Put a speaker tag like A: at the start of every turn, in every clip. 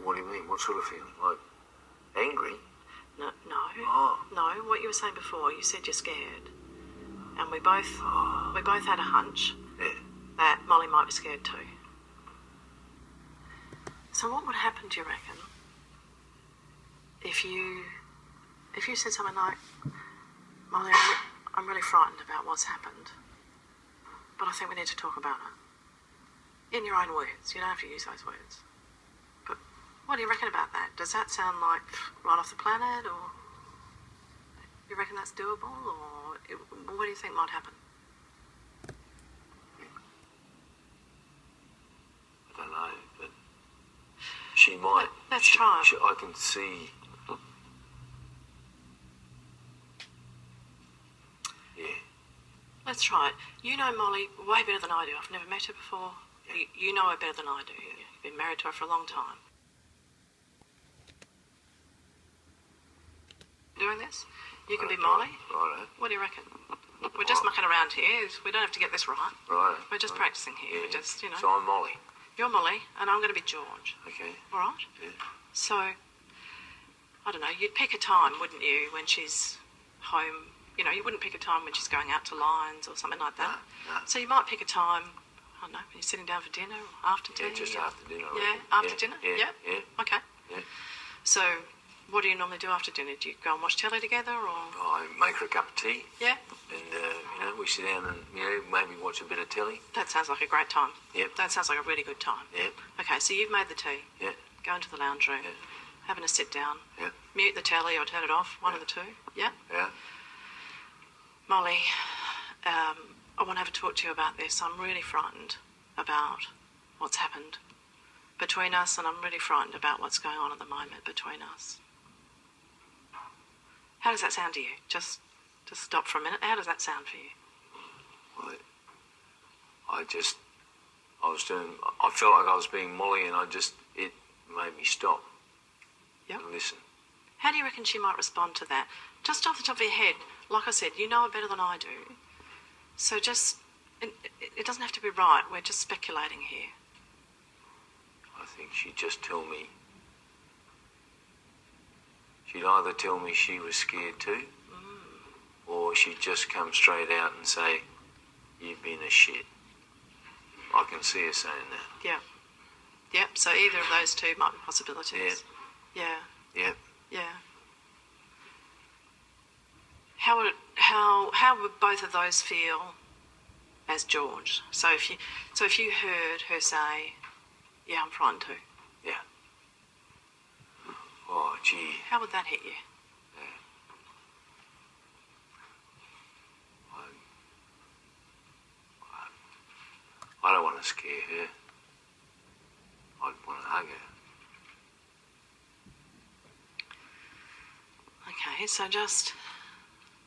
A: What do you mean? What sort of feeling? Like angry?
B: No.
A: Oh.
B: No, what you were saying before, you said you're scared. And we both had a hunch that Molly might be scared too. So what would happen, do you reckon, if you said something like, Molly, I'm really frightened about what's happened, but I think we need to talk about it. In your own words. You don't have to use those words. But what do you reckon about that? Does that sound like right off the planet, or you reckon that's doable, or what do you think might happen?
A: I don't know, but she might.
B: Let's try.
A: I can see. Yeah.
B: Let's try it. You know Molly way better than I do. I've never met her before.
A: Yeah.
B: You know her better than I do. You've been married to her for a long time. Doing this? You can be Molly.
A: Righto.
B: What do you reckon? We're just mucking around here. We don't have to get this right.
A: Right.
B: We're just practicing here.
A: Yeah.
B: We're just,
A: So I'm Molly.
B: You're Molly, and I'm going to be George.
A: Okay.
B: All right?
A: Yeah.
B: So, I don't know, you'd pick a time, wouldn't you, when she's home? You know, you wouldn't pick a time when she's going out to Lions or something like that.
A: No.
B: So you might pick a time, I don't know, when you're sitting down for dinner or after dinner.
A: Yeah, just after dinner. I
B: Yeah,
A: reckon.
B: after dinner?
A: Yeah.
B: Okay.
A: Yeah.
B: So, what do you normally do after dinner? Do you go and watch telly together, or...?
A: I make her a cup of tea.
B: Yeah?
A: And, we sit down and, maybe watch a bit of telly.
B: That sounds like a great time.
A: Yep.
B: That sounds like a really good time.
A: Yep.
B: Okay, so you've made the tea.
A: Yeah.
B: Go into the lounge room.
A: Yeah.
B: Having a sit down.
A: Yeah.
B: Mute the telly or turn it off, one of the two. Yeah?
A: Yeah.
B: Molly, I want to have a talk to you about this. I'm really frightened about what's happened between us, and I'm really frightened about what's going on at the moment between us. How does that sound to you? Just stop for a minute. How does that sound for you?
A: Well, I felt like I was being Molly, and it made me stop.
B: Yep.
A: And listen.
B: How do you reckon she might respond to that? Just off the top of your head, like I said, you know her better than I do. So it doesn't have to be right. We're just speculating here.
A: I think she'd just tell me. She'd either tell me she was scared too, or she'd just come straight out and say, "You've been a shit." I can see her saying that.
B: Yeah. Yep, so either of those two might be possibilities. Yeah.
A: Yep.
B: Yeah. How would both of those feel as George? So if you heard her say, "Yeah, I'm frightened too."
A: Yeah. Oh, gee.
B: How would that hit you?
A: I don't want to scare her. I'd want to hug her.
B: Okay, so just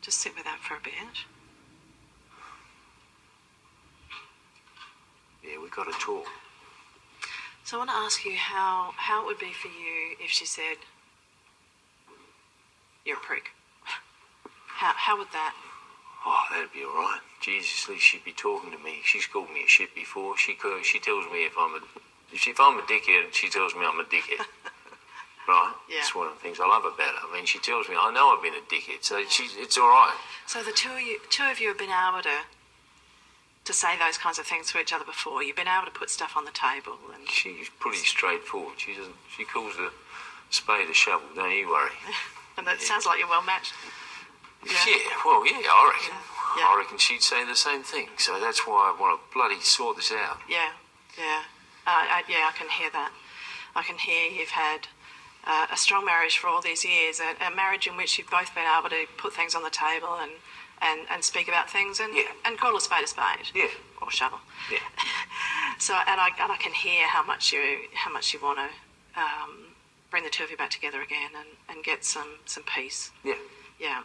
B: sit with that for a bit.
A: Yeah, we've got to talk.
B: So I want to ask you how it would be for you if she said, "You're a prick." How would that?
A: Oh, that'd be all right. Jesus, at least she'd be talking to me. She's called me a shit before. She tells me if I'm a dickhead, she tells me I'm a dickhead. Right?
B: Yeah.
A: That's one of the things I love about her. I mean, she tells me, I know I've been a dickhead, so it's all right.
B: So the two of you have been able to say those kinds of things to each other before. You've been able to put stuff on the table, and
A: She's pretty straightforward. She calls a spade a shovel. Don't you worry.
B: and that sounds like you're well matched.
A: Yeah. I reckon.
B: Yeah.
A: I reckon she'd say the same thing. So that's why I want to bloody sort this out.
B: Yeah. I can hear that. I can hear you've had a strong marriage for all these years, a marriage in which you've both been able to put things on the table and speak about things and call a spade a spade.
A: Yeah.
B: Or shovel.
A: Yeah.
B: So and I can hear how much you want to bring the two of you back together again and get some peace.
A: Yeah.
B: Yeah.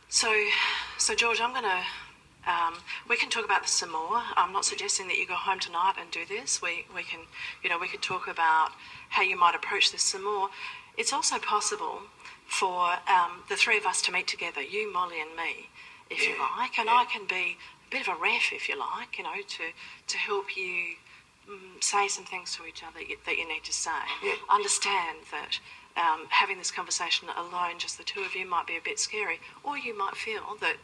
B: So George, I'm gonna. We can talk about this some more. I'm not suggesting that you go home tonight and do this. We can, we could talk about how you might approach this some more. It's also possible for the three of us to meet together, you, Molly, and me, if you like, and I can be a bit of a ref, if you like, to help you say some things to each other that you need to say.
A: Yeah.
B: Understand that having this conversation alone, just the two of you, might be a bit scary, or you might feel that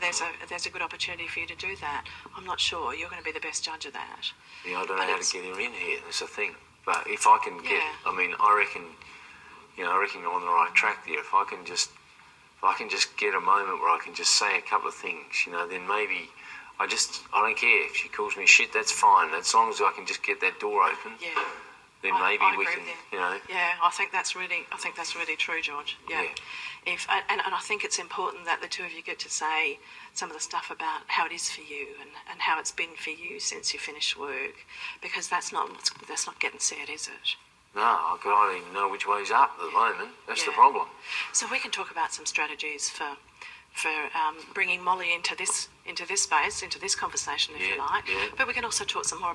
B: there's a good opportunity for you to do that. I'm not sure. You're going to be the best judge of that.
A: Yeah, I don't know how to get her in here. That's the thing. But if I can get,
B: Yeah.
A: I mean, I reckon you're on the right track there. If I can just get a moment where I can just say a couple of things, then maybe I don't care if she calls me shit. That's fine. As long as I can just get that door open.
B: Yeah.
A: Then maybe we can,
B: Yeah, I think that's really true, George. Yeah. And I think it's important that the two of you get to say some of the stuff about how it is for you and how it's been for you since you finished work, because that's not getting said, is it?
A: No, I don't even know which way's up at the moment. That's the
B: Yeah.
A: problem.
B: So we can talk about some strategies for bringing Molly into this space, into this conversation, if you like.
A: Yeah.
B: But we can also talk some more